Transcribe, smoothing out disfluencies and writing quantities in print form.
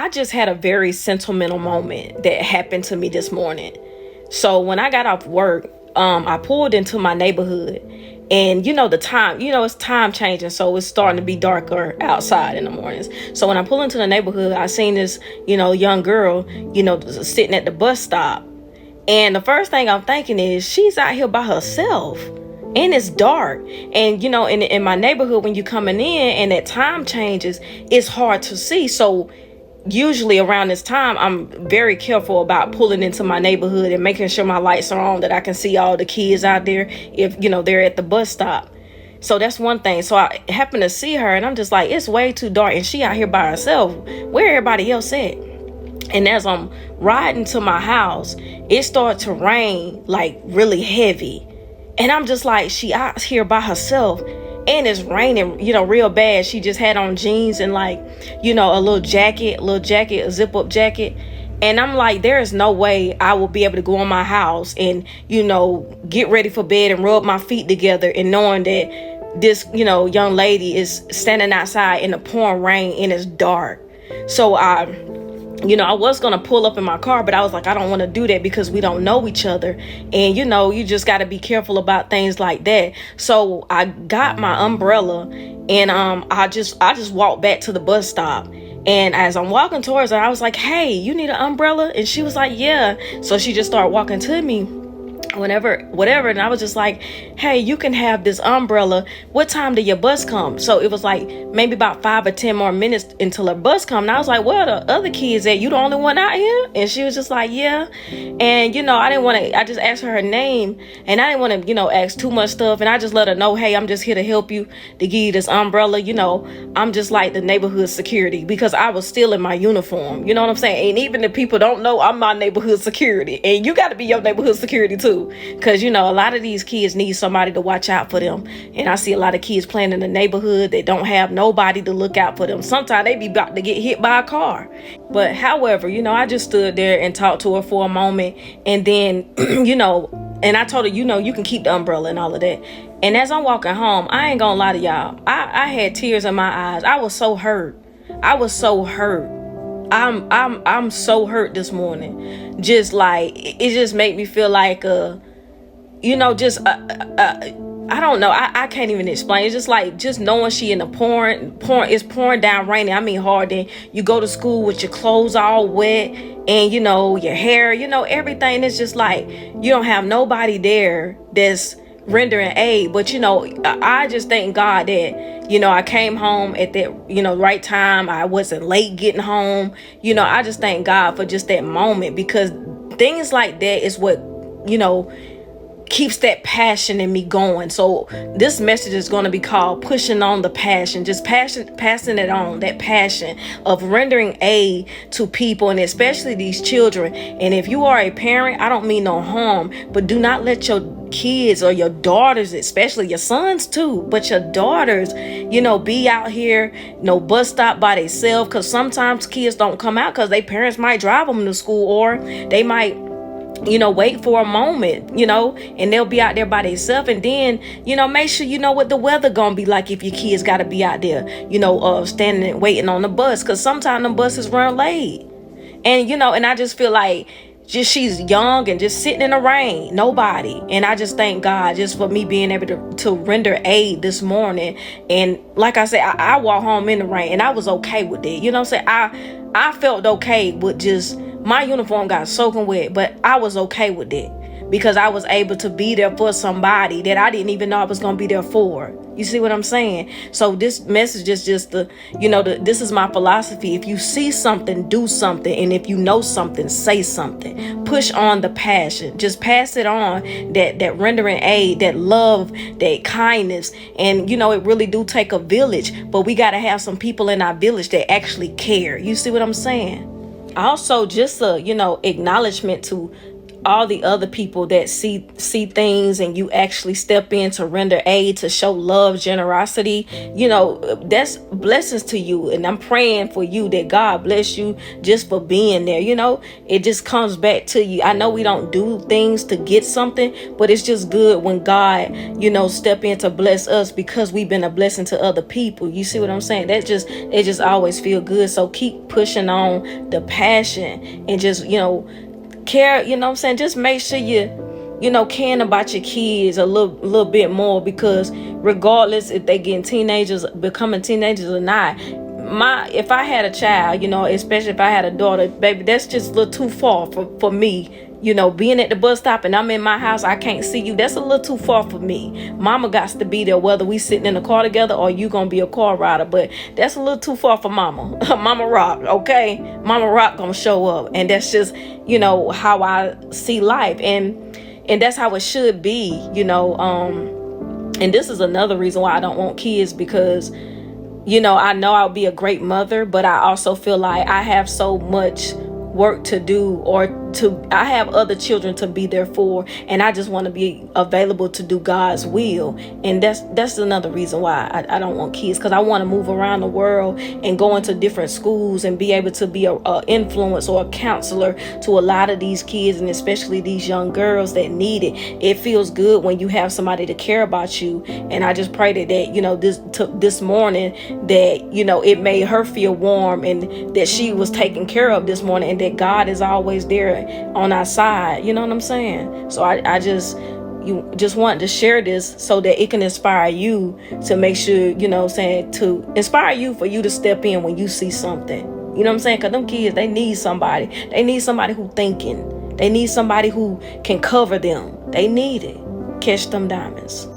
I just had a very sentimental moment that happened to me this morning. So when I got off work, I pulled into my neighborhood, and the time, it's time changing. So it's starting to be darker outside in the mornings. So when I pull into the neighborhood, I seen this, young girl, sitting at the bus stop. And the first thing I'm thinking is she's out here by herself. And it's dark. And, in my neighborhood, when you're coming in and that time changes, it's hard to see. So usually around this time, I'm very careful about pulling into my neighborhood and making sure my lights are on, that I can see all the kids out there if, they're at the bus stop. So that's one thing. So I happen to see her and I'm just like, it's way too dark and she out here by herself. Where everybody else at? And as I'm riding to my house, it started to rain like really heavy. And I'm just like, she out here by herself and it's raining, real bad. She just had on jeans and like, a little jacket, a zip up jacket. And I'm like, there is no way I will be able to go in my house and, get ready for bed and rub my feet together and knowing that this, young lady is standing outside in the pouring rain and it's dark. So I was going to pull up in my car, but I was like, I don't want to do that because we don't know each other. And, you just got to be careful about things like that. So I got my umbrella and I just walked back to the bus stop. And as I'm walking towards her, I was like, hey, you need an umbrella? And she was like, yeah. So she just started walking to me. Whatever. And I was just like, hey, you can have this umbrella. What time did your bus come? So it was like maybe about 5 or 10 more minutes until her bus come. And I was like, where are the other kids at? You the only one out here? And she was just like, yeah. And, I didn't want to, I just asked her name and I didn't want to, ask too much stuff. And I just let her know, hey, I'm just here to help you, to give you this umbrella. I'm just like the neighborhood security because I was still in my uniform. You know what I'm saying? And even if people don't know, I'm my neighborhood security. And you got to be your neighborhood security too. Because, a lot of these kids need somebody to watch out for them. And I see a lot of kids playing in the neighborhood that don't have nobody to look out for them. Sometimes they be about to get hit by a car. But however, I just stood there and talked to her for a moment. And then, and I told her, you can keep the umbrella and all of that. And as I'm walking home, I ain't gonna lie to y'all. I had tears in my eyes. I was so hurt. I'm so hurt this morning. Just like it just made me feel like I don't know. I can't even explain. It's just like just knowing she in the pouring it's pouring down raining. I mean hard. Then you go to school with your clothes all wet and your hair, everything. It's just like you don't have nobody there that's rendering aid. But I just thank God that I came home at that right time. I wasn't late getting home. I just thank God for just that moment, because things like that is what keeps that passion in me going. So this message is going to be called pushing on the passion, just passing it on, that passion of rendering aid to people, and especially these children. And if you are a parent, I don't mean no harm, but do not let your kids or your daughters, especially your sons too, but your daughters, be out here, bus stop by themselves, because sometimes kids don't come out because their parents might drive them to school, or they might wait for a moment, and they'll be out there by themselves. And then, make sure you know what the weather gonna be like if your kids gotta be out there, standing and waiting on the bus, because sometimes the buses run late. And, and I just feel like she's young and just sitting in the rain, nobody. And I just thank God just for me being able to render aid this morning. And like I said, I walked home in the rain and I was okay with it. You know what I'm saying? I felt okay with just my uniform got soaking wet, but I was okay with it because I was able to be there for somebody that I didn't even know I was going to be there for. You see what I'm saying? So this message is just this is my philosophy. If you see something, do something. And if you know something, say something. Push on the passion. Just pass it on, that rendering aid, that love, that kindness. And, it really do take a village, but we got to have some people in our village that actually care. You see what I'm saying? Also, just acknowledgement to all the other people that see things, and you actually step in to render aid, to show love, generosity, that's blessings to you. And I'm praying for you that God bless you just for being there. It just comes back to you. I know we don't do things to get something, but it's just good when God, step in to bless us because we've been a blessing to other people. You see what I'm saying? It just always feel good. So keep pushing on the passion and just, care, what I'm saying? Just make sure caring about your kids a little bit more, because regardless if they becoming teenagers or not, if I had a child, especially if I had a daughter, baby, that's just a little too far for me. Being at the bus stop and I'm in my house, I can't see you. That's a little too far for me. Mama got to be there, whether we sitting in the car together or you gonna be a car rider. But that's a little too far for Mama. Mama Rock, okay? Mama Rock gonna show up, and that's just how I see life, and that's how it should be. And this is another reason why I don't want kids, because I know I'll be a great mother, but I also feel like I have so much work to do, I have other children to be there for, and I just want to be available to do God's will. And that's another reason why I don't want kids, because I want to move around the world and go into different schools and be able to be a influence or a counselor to a lot of these kids, and especially these young girls that need it. It feels good when you have somebody to care about you, and I just pray that this morning that it made her feel warm, and that she was taken care of this morning, and that God is always there on our side. You know what I'm saying? So I just want to share this so that it can inspire you to make sure, to inspire you for you to step in when you see something. You know what I'm saying? Because them kids, they need somebody. They need somebody who thinking. They need somebody who can cover them. They need it. Catch them diamonds.